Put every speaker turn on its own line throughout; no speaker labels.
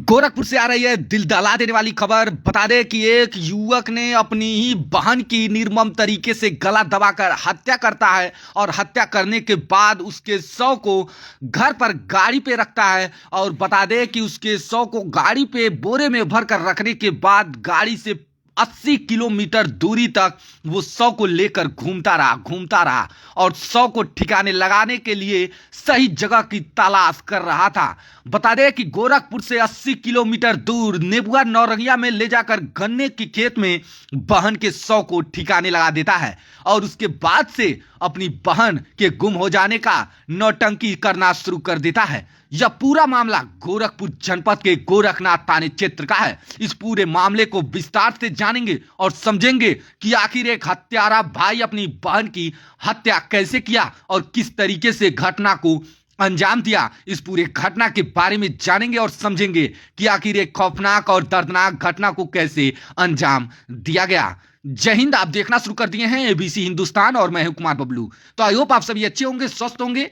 गोरखपुर से आ रही है दिल दहला देने वाली खबर। बता दें कि एक युवक ने अपनी ही बहन की निर्मम तरीके से गला दबाकर हत्या करता है और हत्या करने के बाद उसके शव को घर पर गाड़ी पे रखता है। और बता दें कि उसके शव को गाड़ी पे बोरे में भरकर रखने के बाद गाड़ी से 80 किलोमीटर दूरी तक वो शव को लेकर घूमता रहा और शव को ठिकाने लगाने के लिए सही जगह की तलाश कर रहा था। बता दें कि गोरखपुर से 80 किलोमीटर दूर नेबुआ नौरंगिया में ले जाकर गन्ने के खेत में बहन के शव को ठिकाने लगा देता है और उसके बाद से अपनी बहन के गुम हो जाने का नौटंकी करना शुरू कर देता है। यह पूरा मामला गोरखपुर जनपद के गोरखनाथ थाने क्षेत्र का है। इस पूरे मामले को विस्तार से जानेंगे और समझेंगे कि आखिर एक हत्यारा भाई अपनी बहन की हत्या कैसे किया और किस तरीके से घटना को अंजाम दिया। इस पूरे घटना के बारे में जानेंगे और समझेंगे कि आखिर एक खौफनाक और दर्दनाक घटना को कैसे अंजाम दिया गया। जय हिंद। आप देखना शुरू कर दिए हैं एबीसी हिंदुस्तान और मैं हूं कुमार बबलू। तो आई होप आप सभी अच्छे होंगे, स्वस्थ होंगे।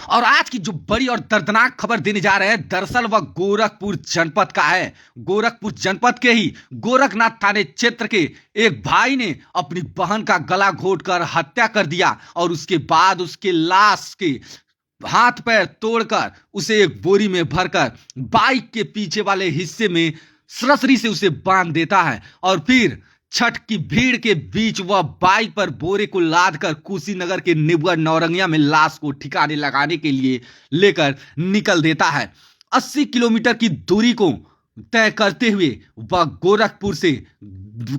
और आज की जो बड़ी और दर्दनाक खबर देने जा रहे हैं, दरअसल वह गोरखपुर जनपद का है। गोरखपुर जनपद के ही गोरखनाथ थाने क्षेत्र के एक भाई ने अपनी बहन का गला घोटकर हत्या कर दिया और उसके बाद उसके लाश के हाथ पैर तोड़कर उसे एक बोरी में भरकर बाइक के पीछे वाले हिस्से में सरसरी से उसे बांध देता है और फिर छठ की भीड़ के बीच वह बाइक पर बोरे को लादकर कुशीनगर के नेबुआ नौरंगिया में लाश को ठिकाने लगाने के लिए लेकर निकल देता है। 80 किलोमीटर की दूरी को तय करते हुए वह गोरखपुर से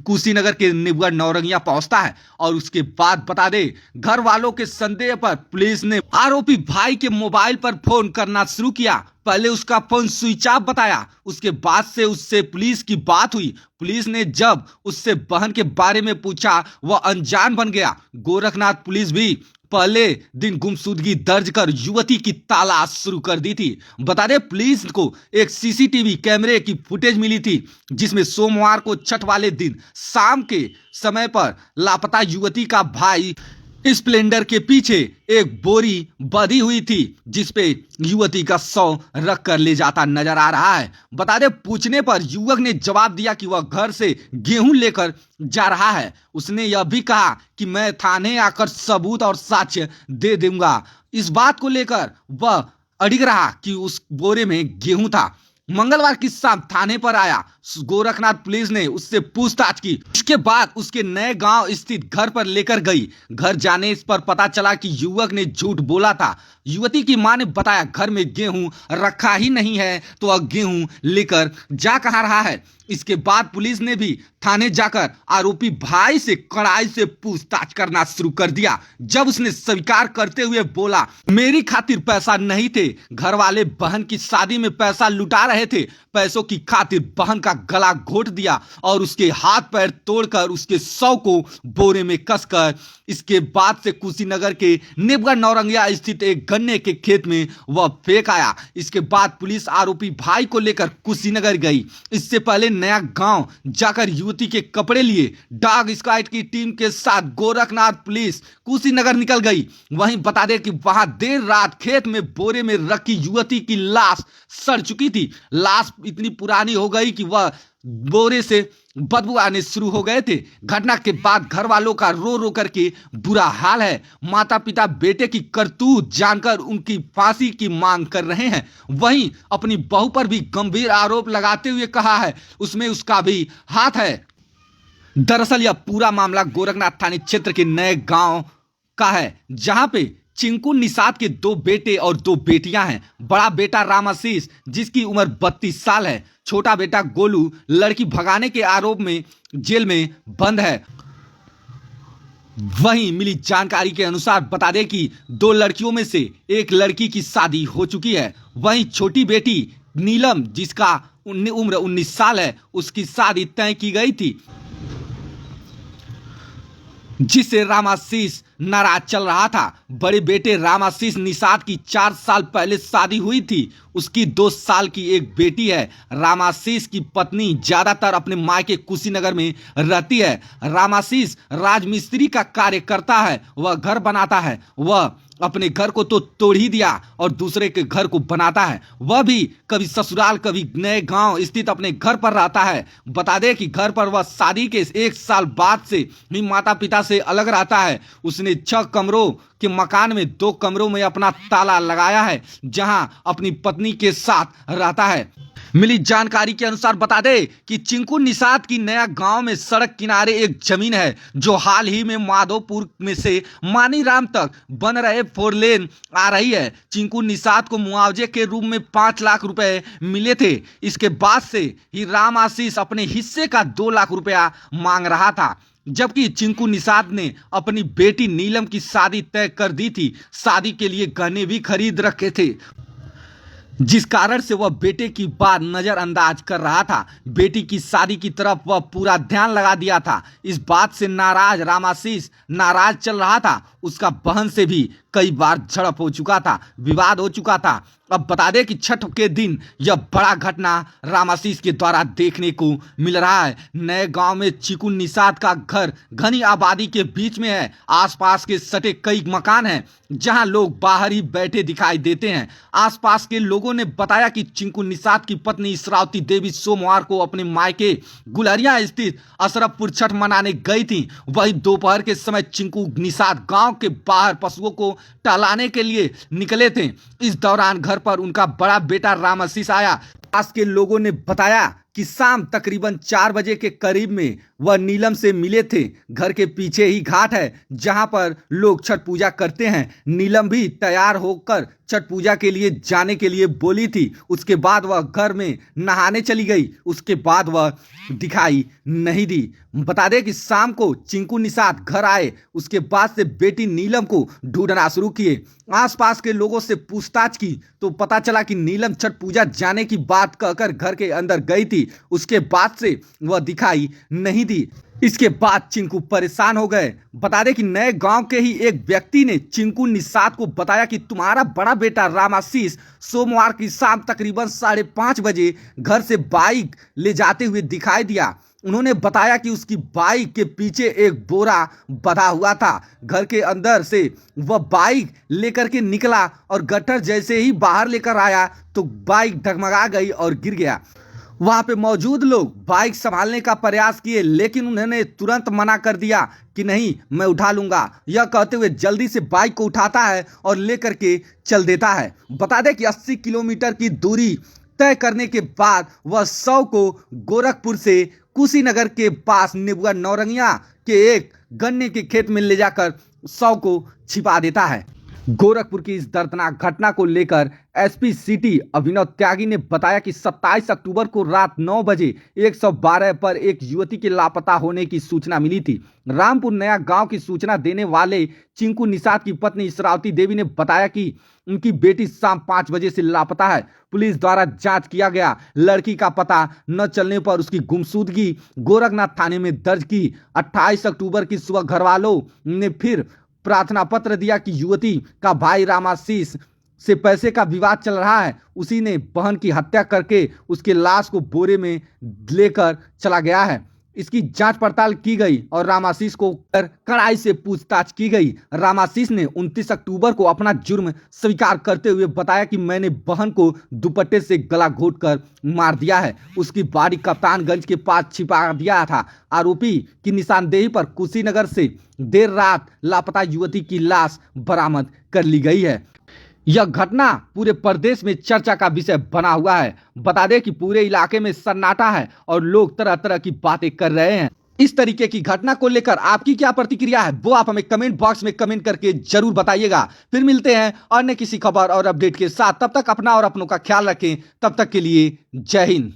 कुशीनगर के नेबुआ नौरंगिया पहुंचता है और उसके बाद बता दे घर वालों के संदेह पर पुलिस ने आरोपी भाई के मोबाइल पर फोन करना शुरू किया। पहले उसका फोन स्विच ऑफ बताया, उसके बाद से उससे पुलिस की बात हुई। पुलिस ने जब उससे बहन के बारे में पूछा वह अनजान बन गया। गोरखनाथ पुलिस भी पहले दिन गुमशुदगी दर्ज कर युवती की तलाश शुरू कर दी थी। बता दें पुलिस को एक सीसीटीवी कैमरे की फुटेज मिली थी जिसमें सोमवार को छठ वाले दिन शाम के समय पर लापता युवती का भाई स्प्लेंडर के पीछे एक बोरी बंधी हुई थी जिसपे युवती का शव रख कर ले जाता नजर आ रहा है। बता दे पूछने पर युवक ने जवाब दिया कि वह घर से गेहूं लेकर जा रहा है। उसने यह भी कहा कि मैं थाने आकर सबूत और साक्ष्य दे दूंगा। इस बात को लेकर वह अड़िग रहा कि उस बोरे में गेहूं था। मंगलवार की शाम थाने पर आया। गोरखनाथ पुलिस ने उससे पूछताछ की। इसके बाद उसके नए गांव स्थित घर पर लेकर गई। घर जाने इस पर पता चला कि युवक ने झूठ बोला था। युवती की मां ने बताया घर में गेहूं रखा ही नहीं है तो वह गेहूं लेकर जा कहां रहा है। इसके बाद पुलिस ने भी थाने जाकर आरोपी भाई से कड़ाई से पूछताछ करना शुरू कर दिया। जब उसने स्वीकार करते हुए बोला मेरी खातिर पैसा नहीं थे, घर वाले बहन की शादी में पैसा लुटा रहे थे, पैसों की खातिर बहन का गला घोट दिया और उसके हाथ पैर तोड़कर उसके शव को बोरे में कसकर इसके बाद से कुशीनगर के नेबुआ नौरंगिया स्थित एक गन्ने के खेत में वह फेंक आया। इसके बाद पुलिस आरोपी भाई को लेकर कुशीनगर गई। इससे पहले नया गांव जाकर युवती के कपड़े लिए डॉग स्क्वाड की टीम के साथ गोरखनाथ पुलिस कुशीनगर निकल गई। वहीं बता दें कि वहां देर रात खेत में बोरे में रखी युवती की लाश सड़ चुकी थी। लाश इतनी पुरानी हो गई कि वह बोरे से बदबू आने शुरू हो गए थे। घटना के बाद घर वालों का रो रो करके बुरा हाल है। माता पिता बेटे की करतूत जानकर उनकी फांसी की मांग कर रहे हैं। वहीं अपनी बहू पर भी गंभीर आरोप लगाते हुए कहा है उसमें उसका भी हाथ है। दरअसल यह पूरा मामला गोरखनाथ थाने क्षेत्र के नए गांव का है जहां पे चिंकू निषाद के 2 बेटे और 2 बेटियां हैं। बड़ा बेटा रामाशीष जिसकी उम्र 32 साल है। छोटा बेटा गोलू लड़की भगाने के आरोप में जेल में बंद है। वहीं मिली जानकारी के अनुसार बता दें कि 2 लड़कियों में से एक लड़की की शादी हो चुकी है। वहीं छोटी बेटी नीलम जिसका उम्र 19 साल है उसकी शादी तय की गई थी जिससे रामाशीष नाराज चल रहा था। बड़े बेटे रामाशीष निषाद की 4 साल पहले शादी हुई थी। उसकी 2 साल की एक बेटी है। रामाशीष की पत्नी ज्यादातर अपने मायके कुशीनगर में रहती है। रामाशीष राजमिस्त्री का कार्य करता है। वह घर बनाता है। वह अपने घर को तो तोड़ ही दिया और दूसरे के घर को बनाता है, वह भी कभी ससुराल कभी नए गांव स्थित अपने घर पर रहता है। बता दे कि घर पर वह शादी के 1 साल बाद से ही माता पिता से अलग रहता है। उसने 6 कमरों के मकान में 2 कमरों में अपना ताला लगाया है, जहां अपनी पत्नी के साथ रहता है। मिली जानकारी के अनुसार बता दे कि चिंकू निषाद की नया गांव में सड़क किनारे एक जमीन है जो हाल ही में माधोपुर में से मानीराम तक बन रहे 4 लेन आ रही है। चिंकू निषाद को मुआवजे के रूप में 5 लाख रुपए मिले थे। इसके बाद से ही राम आशीष अपने हिस्से का 2 लाख रुपया मांग रहा था, जबकि चिंकू निषाद ने अपनी बेटी नीलम की शादी तय कर दी थी। शादी के लिए गहने भी खरीद रखे थे, जिस कारण से वह बेटे की बात नजरअंदाज कर रहा था। बेटी की शादी की तरफ वह पूरा ध्यान लगा दिया था। इस बात से नाराज रामाशीष नाराज चल रहा था। उसका बहन से भी कई बार झड़प हो चुका था, विवाद हो चुका था। अब बता दें कि छठ के दिन यह बड़ा घटना रामाशीष के द्वारा देखने को मिल रहा है। नए गांव में चिंकू निषाद का घर घनी आबादी के बीच में है। आसपास के सटे कई मकान हैं जहां लोग बाहर ही बैठे दिखाई देते हैं। आसपास के लोगों ने बताया कि चिंकू निषाद की पत्नी इसरावती देवी सोमवार को अपने मायके गुलरिया स्थित अशरफपुर छठ मनाने गई थी। वही दोपहर के समय चिंकू निषाद गांव के बाहर पशुओं को टहलाने के लिए निकले थे। इस दौरान घर पर उनका बड़ा बेटा रामाशीष आया। पास के लोगों ने बताया कि शाम तकरीबन 4 बजे के करीब में वह नीलम से मिले थे। घर के पीछे ही घाट है जहां पर लोग छठ पूजा करते हैं। नीलम भी तैयार होकर छठ पूजा के लिए जाने के लिए बोली थी। उसके बाद वह घर में नहाने चली गई। उसके बाद वह दिखाई नहीं दी। बता दें कि शाम को चिंकू निषाद घर आए। उसके बाद से बेटी नीलम को ढूंढना शुरू किए। आसपास के लोगों से पूछताछ की तो पता चला कि नीलम छठ पूजा जाने की बात कहकर घर के अंदर गई थी। उसके बाद से वह दिखाई नहीं दी। इसके बाद चिंकू परेशान हो गए। बता दें कि नए गांव के ही एक व्यक्ति ने चिंकू निषाद को बताया कि तुम्हारा बड़ा बेटा रामाशीष सोमवार की शाम तकरीबन 5:30 बजे घर से बाइक ले जाते हुए दिखाई दिया। उन्होंने बताया कि उसकी बाइक के पीछे एक बोरा बंधा हुआ था। घर के अंदर से वह बाइक लेकर के निकला और गटर जैसे ही बाहर लेकर आया तो बाइक डगमगा गई और गिर गया। वहां पे मौजूद लोग बाइक संभालने का प्रयास किए, लेकिन उन्होंने तुरंत मना कर दिया कि नहीं, मैं उठा लूंगा। यह कहते हुए जल्दी से बाइक को उठाता है और लेकर के चल देता है। बता दें कि 80 किलोमीटर की दूरी तय करने के बाद वह 100 को गोरखपुर से कुशीनगर के पास नेबुआ नौरंगिया के एक गन्ने के खेत में ले जाकर 100 को छिपा देता है। गोरखपुर की इस दर्दनाक घटना को लेकर एसपी सिटी अभिनव त्यागी ने बताया कि 27 अक्टूबर को रात 9 बजे 112 पर एक युवती के लापता होने की सूचना मिली थी। रामपुर नया गांव की सूचना देने वाले चिंकू निषाद की पत्नी इसरावती देवी ने बताया कि उनकी बेटी शाम 5 बजे से लापता है। पुलिस द्वारा जांच किया गया। लड़की का पता न चलने पर उसकी गुमशुदगी गोरखनाथ थाने में दर्ज की। 28 अक्टूबर की सुबह घरवालों ने फिर प्रार्थना पत्र दिया कि युवती का भाई रामाशीष से पैसे का विवाद चल रहा है। उसी ने बहन की हत्या करके उसके लाश को बोरे में लेकर चला गया है। इसकी जांच पड़ताल की गई और रामाशीष को कड़ाई से पूछताछ की गई। रामाशीष ने 29 अक्टूबर को अपना जुर्म स्वीकार करते हुए बताया कि मैंने बहन को दुपट्टे से गला घोंटकर मार दिया है। उसकी बॉडी कप्तानगंज के पास छिपा दिया था। आरोपी की निशानदेही पर कुशीनगर से देर रात लापता युवती की लाश बरामद कर ली गई है। यह घटना पूरे प्रदेश में चर्चा का विषय बना हुआ है। बता दें कि पूरे इलाके में सन्नाटा है और लोग तरह तरह की बातें कर रहे हैं। इस तरीके की घटना को लेकर आपकी क्या प्रतिक्रिया है वो आप हमें कमेंट बॉक्स में कमेंट करके जरूर बताइएगा। फिर मिलते हैं अन्य किसी खबर और अपडेट के साथ। तब तक अपना और अपनों का ख्याल रखें। तब तक के लिए जय हिंद।